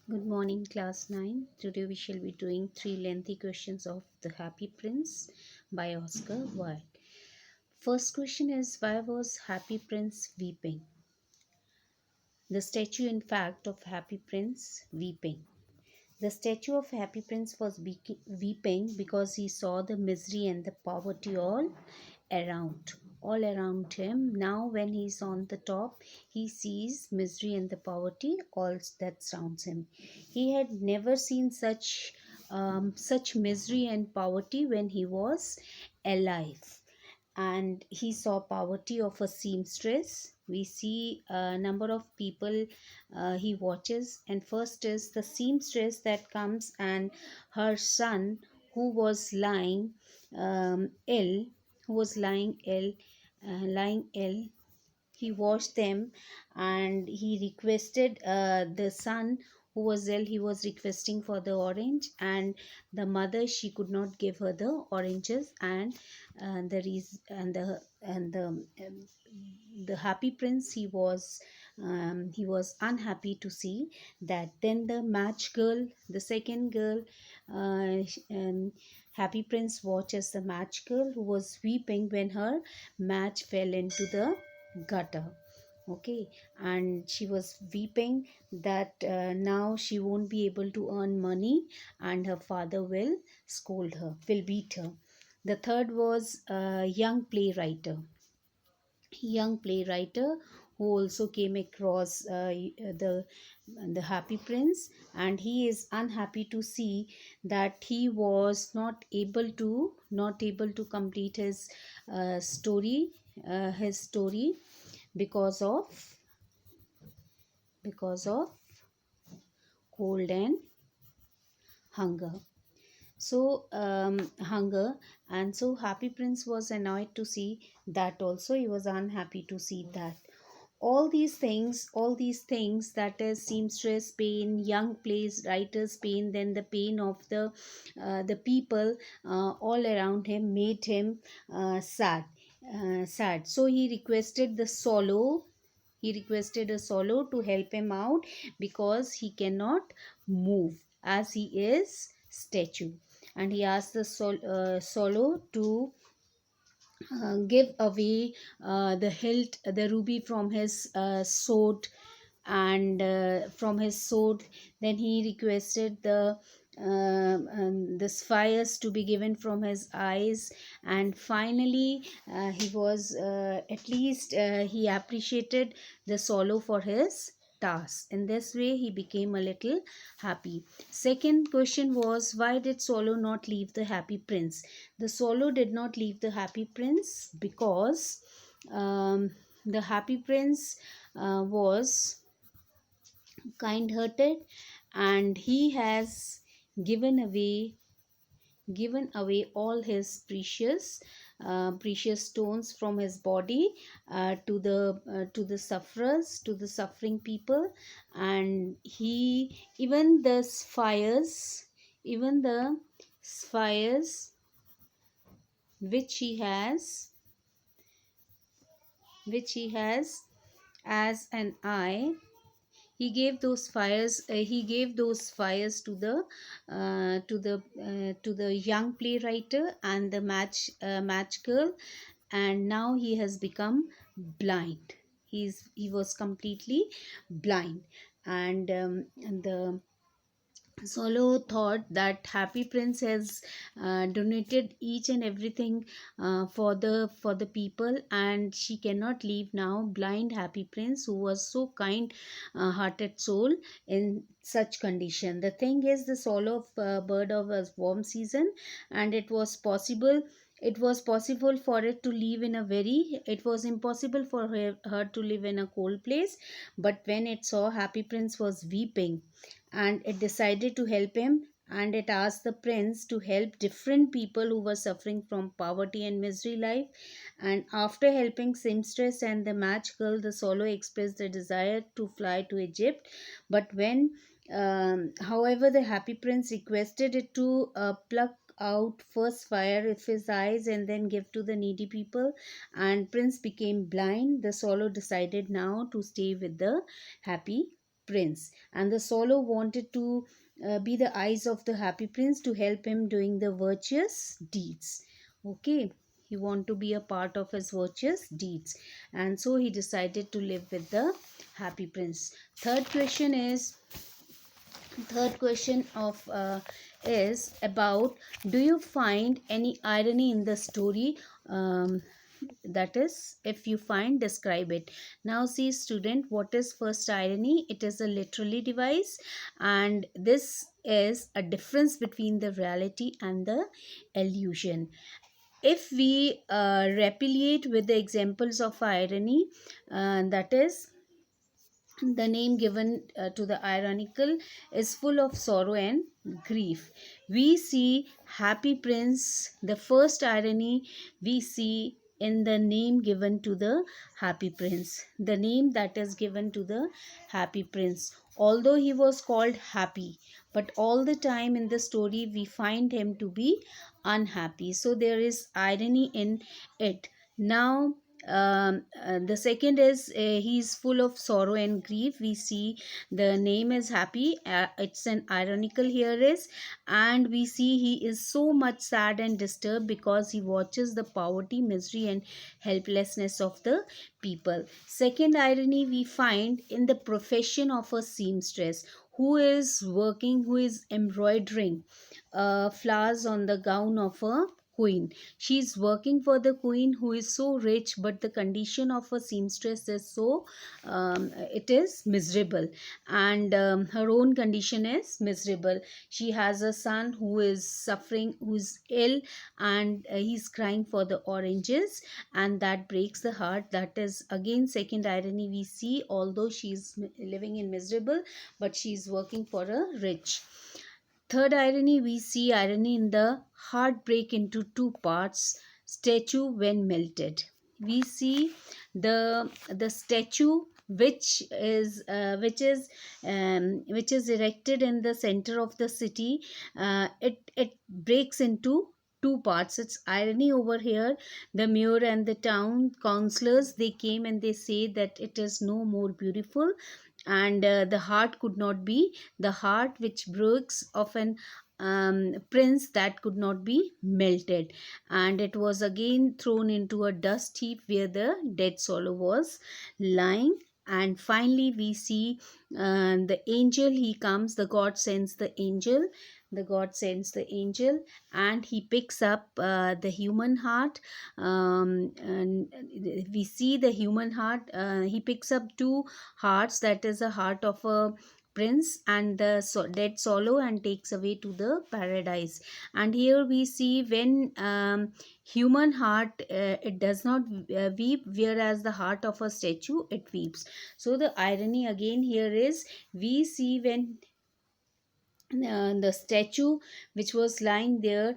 Good morning, class 9. Today we shall be doing three lengthy questions of The Happy Prince by Oscar Wilde. First question is, why was Happy Prince weeping? The statue, in fact, of Happy Prince weeping. The statue of Happy Prince was weeping because he saw the misery and the poverty around all around him. Now when he's on the top, he sees misery and the poverty all that surrounds him. He had never seen such misery and poverty when he was alive. And he saw poverty of a seamstress. We see a number of people he watches, and first is the seamstress that comes, and her son who was ill, who was lying ill. He washed them, and he requested the son who was ill, he was requesting for the orange, and the mother, she could not give her the oranges, and the reason and the happy prince, he was unhappy to see that. Then the match girl, the second girl, happy prince watches the match girl who was weeping when her match fell into the gutter. Okay, and she was weeping that now she won't be able to earn money, and her father will scold her, will beat her. The third was a young playwright who also came across the happy prince, and he is unhappy to see that he was not able to complete his story because of cold and hunger. Hunger, and so happy prince was annoyed to see that. Also, he was unhappy to see that all these things, that is seamstress pain, young plays writers pain, then the pain of the people all around him, made him sad. So he requested a swallow to help him out, because he cannot move as he is statue. And he asked the swallow to give away the ruby from his sword, and from his sword. Then he requested the fires to be given from his eyes, and finally he was at least he appreciated the swallow for his task. In this way he became a little happy. Second question was, why did swallow not leave the happy prince? The swallow did not leave the happy prince because the happy prince was kind hearted, and he has given away all his precious stones from his body to the sufferers, to the suffering people. And he even the fires which he has as an eye, he gave those fires to the young playwright and the match girl. And now he has become blind. He was completely blind. And the Solo thought that Happy Prince has donated each and everything for the people, and she cannot leave now blind Happy Prince, who was so kind hearted soul, in such condition. The thing is, the solo of bird of a warm season, and it was possible for it to live in a very it was impossible for her to live in a cold place. But when it saw Happy Prince was weeping, and it decided to help him, and it asked the prince to help different people who were suffering from poverty and misery life. And after helping seamstress and the match girl, the solo expressed the desire to fly to Egypt. But when however, the happy prince requested it to pluck out first fire of his eyes and then give to the needy people, and prince became blind. The solo decided now to stay with the happy prince, and the swallow wanted to be the eyes of the happy prince to help him doing the virtuous deeds. Okay, he want to be a part of his virtuous deeds, and so he decided to live with the happy prince. Third question of is about, do you find any irony in the story? That is, if you find, describe it. Now see student, what is first irony? It is a literary device, and this is a difference between the reality and the illusion. If we replicate with the examples of irony, that is, the name given to the ironical is full of sorrow and grief. We see happy prince, the first irony we see in the name given to the happy prince, the name that is given to the happy prince. Although he was called happy, but all the time in the story we find him to be unhappy, so there is irony in it. Now the second is, he's full of sorrow and grief. We see the name is happy, it's an ironical here is, and we see he is so much sad and disturbed because he watches the poverty, misery and helplessness of the people. Second irony we find in the profession of a seamstress, who is working, who is embroidering flowers on the gown of a queen. She is working for the queen who is so rich, but the condition of a seamstress is so it is miserable, and her own condition is miserable. She has a son who is suffering, who is ill, and he's crying for the oranges, and that breaks the heart. That is again second irony we see. Although she is living in miserable, but she is working for a rich. Third irony, we see irony in the heartbreak into two parts, statue when melted. We see the statue which is erected in the center of the city. It breaks into two parts. It's irony over here. The mayor and the town councillors, they came and they say that it is no more beautiful, and the heart could not be, the heart which breaks of an prince, that could not be melted, and it was again thrown into a dust heap where the dead swallow was lying. And finally we see the angel, he comes, the god sends the angel, the god sends the angel, and he picks up the human heart, and we see the human heart, he picks up two hearts, that is a heart of a prince and the dead swallow, and takes away to the paradise. And here we see when human heart, it does not weep, whereas the heart of a statue, it weeps. So the irony again here is, we see when the statue which was lying there,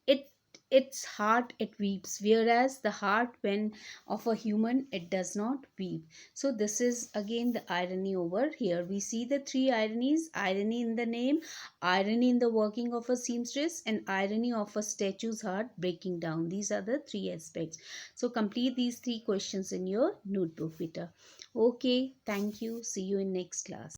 it its heart, it weeps, whereas the heart when of a human, it does not weep. So this is again the irony over here. We see the three ironies: irony in the name, irony in the working of a seamstress, and irony of a statue's heart breaking down. These are the three aspects. So complete these three questions in your notebook, Vita. Okay, thank you, see you in next class.